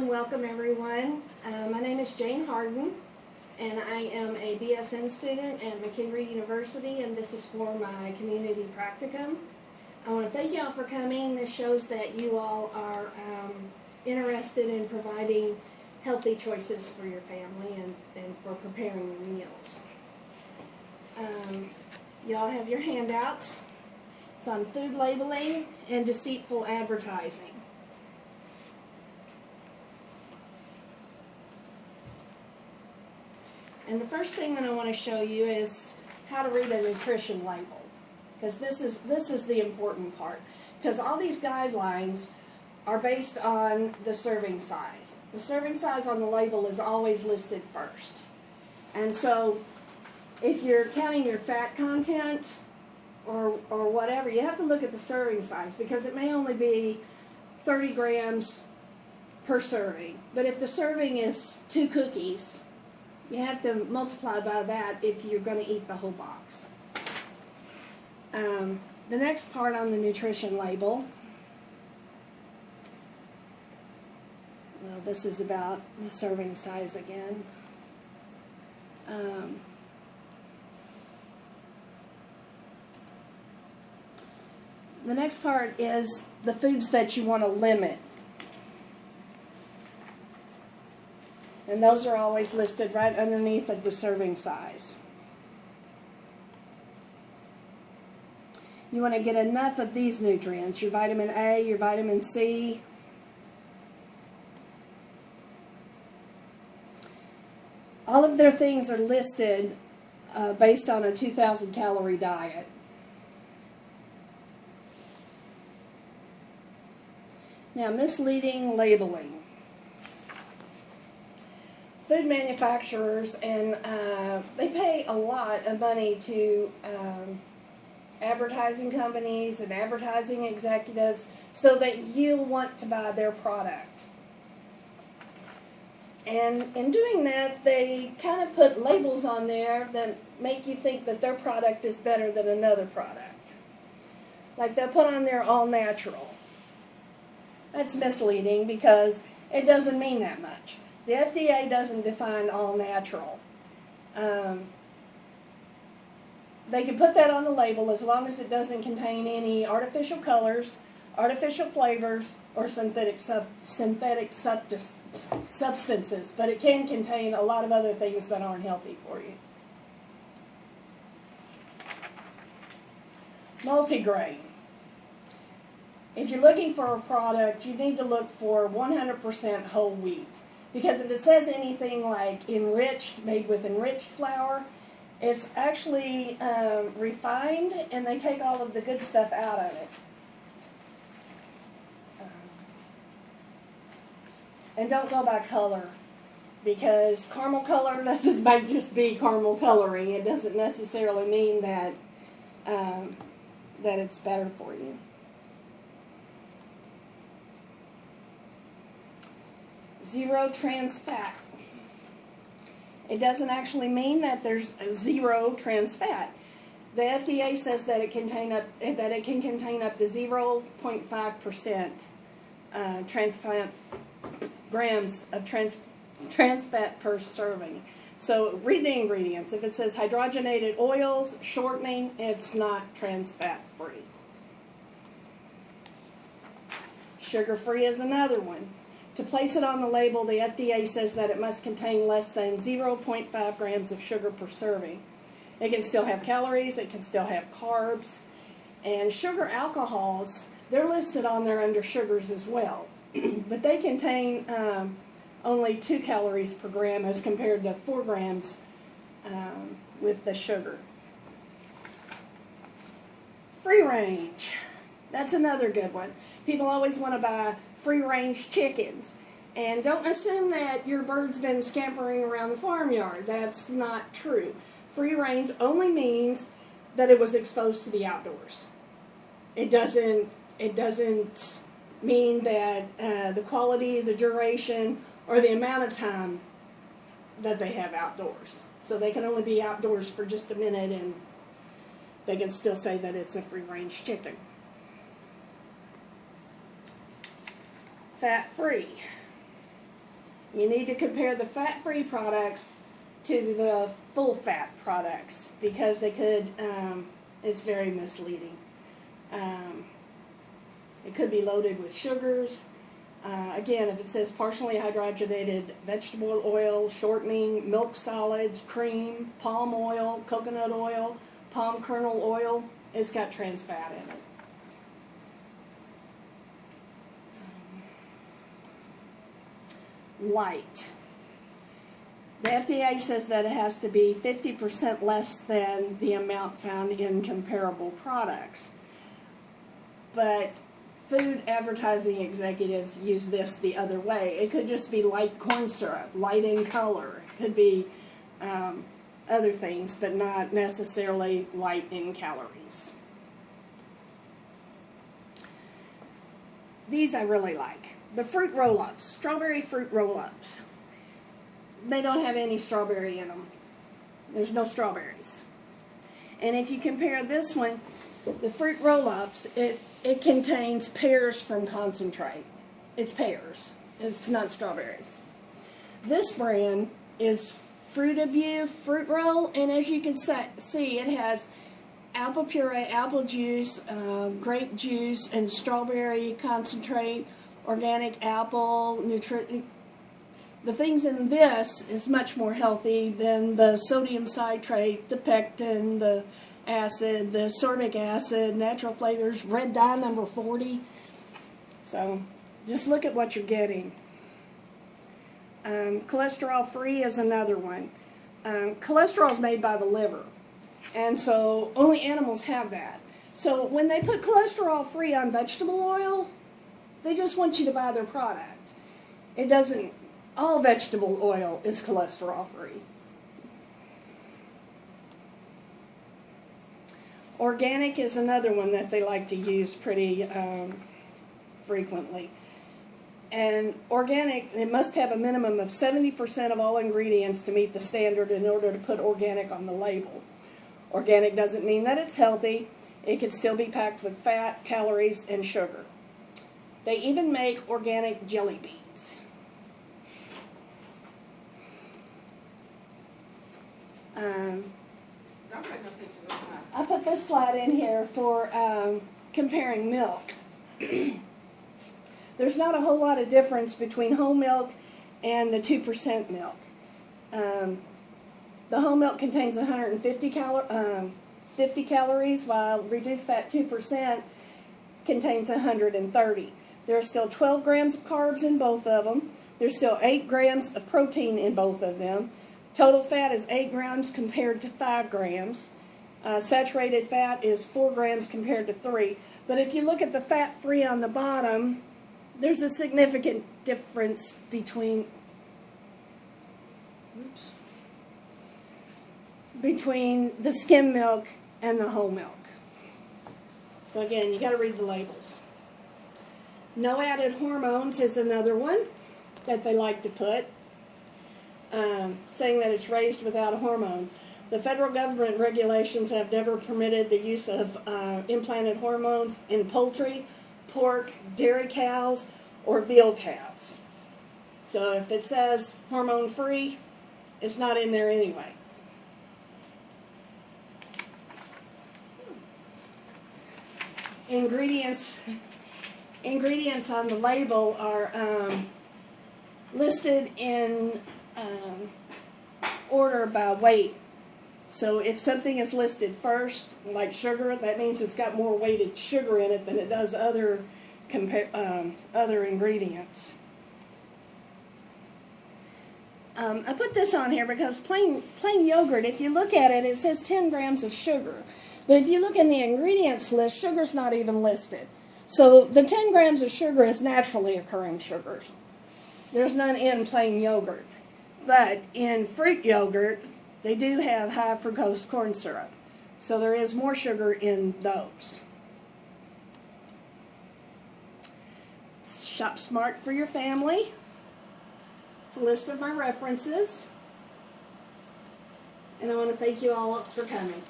and welcome everyone. My name is Jane Harden, and I am a BSN student at Mckendree University, and this is for my community practicum. I want to thank you all for coming. This shows that you all are interested in providing healthy choices for your family and for preparing your meals. You all have your handouts. It's on food labeling and deceitful advertising. And the first thing that I want to show you is how to read a nutrition label, because this is the important part. Because all these guidelines are based on the serving size. The serving size on the label is always listed first. And so if you're counting your fat content or whatever, you have to look at the serving size, because it may only be 30 grams per serving. But if the serving is 2 cookies, you have to multiply by that if you're going to eat the whole box. The next part on the nutrition label, well, this is about the serving size again. The next part is the foods that you want to limit. And those are always listed right underneath of the serving size. You want to get enough of these nutrients, your vitamin A, your vitamin C. All of their things are listed based on a 2,000 calorie diet. Now, misleading labeling. Food manufacturers, and they pay a lot of money to advertising companies and advertising executives so that you'll want to buy their product. And in doing that, they kind of put labels on there that make you think that their product is better than another product. Like they'll put on there all natural. That's misleading because it doesn't mean that much. The FDA doesn't define all natural. They can put that on the label as long as it doesn't contain any artificial colors, artificial flavors, or synthetic substances. But it can contain a lot of other things that aren't healthy for you. Multigrain. If you're looking for a product, you need to look for 100% whole wheat. Because if it says anything like enriched, made with enriched flour, it's actually refined, and they take all of the good stuff out of it. And don't go by color, because caramel color might just be caramel coloring. It doesn't necessarily mean that that it's better for you. Zero trans fat. It doesn't actually mean that there's zero trans fat. The FDA says that it can contain up to 0.5% trans fat grams of trans fat per serving. So read the ingredients. If it says hydrogenated oils, shortening, it's not trans fat free. Sugar free is another one. To place it on the label, the FDA says that it must contain less than 0.5 grams of sugar per serving. It can still have calories, it can still have carbs, and sugar alcohols, they're listed on there under sugars as well. But they contain only 2 calories per gram as compared to 4 grams with the sugar. Free range. That's another good one. People always want to buy free-range chickens. And don't assume that your bird's been scampering around the farmyard. That's not true. Free-range only means that it was exposed to the outdoors. It doesn't mean that the quality, the duration, or the amount of time that they have outdoors. So they can only be outdoors for just a minute, and they can still say that it's a free-range chicken. Fat-free. You need to compare the fat-free products to the full-fat products because they could, it's very misleading. It could be loaded with sugars. Again, if it says partially hydrogenated vegetable oil, shortening, milk solids, cream, palm oil, coconut oil, palm kernel oil, it's got trans fat in it. Light. The FDA says that it has to be 50% less than the amount found in comparable products. But food advertising executives use this the other way. It could just be light corn syrup, light in color. It could be other things, but not necessarily light in calories. These I really like. The fruit roll-ups, strawberry fruit roll-ups. They don't have any strawberry in them. There's no strawberries. And if you compare this one, the fruit roll-ups, it contains pears from concentrate. It's pears. It's not strawberries. This brand is Fruit Abuse Fruit Roll, and as you can see, it has apple puree, apple juice, grape juice, and strawberry concentrate, organic apple, the things in this is much more healthy than the sodium citrate, the pectin, the acid, the sorbic acid, natural flavors, red dye number 40. So just look at what you're getting. Cholesterol free is another one. Cholesterol is made by the liver, and so only animals have that. So when they put cholesterol free on vegetable oil, they just want you to buy their product. It doesn't, all vegetable oil is cholesterol free. Organic is another one that they like to use pretty frequently. And organic, it must have a minimum of 70% of all ingredients to meet the standard in order to put organic on the label. Organic doesn't mean that it's healthy. It can still be packed with fat, calories, and sugar. They even make organic jelly beans. I put this slide in here for comparing milk. There's not a whole lot of difference between whole milk and the 2% milk. The whole milk contains 150 50 calories, while reduced fat 2% contains 130. There are still 12 grams of carbs in both of them. There's still 8 grams of protein in both of them. Total fat is 8 grams compared to 5 grams. Saturated fat is 4 grams compared to 3. But if you look at the fat-free on the bottom, there's a significant difference between the skim milk and the whole milk. So again, you got to read the labels. No added hormones is another one that they like to put, saying that it's raised without hormones. The federal government regulations have never permitted the use of implanted hormones in poultry, pork, dairy cows, or veal calves. So if it says hormone-free, it's not in there anyway. Ingredients on the label are listed in order by weight. So if something is listed first, like sugar, that means it's got more weighted sugar in it than it does other ingredients. I put this on here because plain yogurt, if you look at it, it says 10 grams of sugar. But if you look in the ingredients list, sugar's not even listed. So the 10 grams of sugar is naturally occurring sugars. There's none in plain yogurt. But in fruit yogurt, they do have high fructose corn syrup. So there is more sugar in those. Shop smart for your family. It's a list of my references. And I want to thank you all for coming.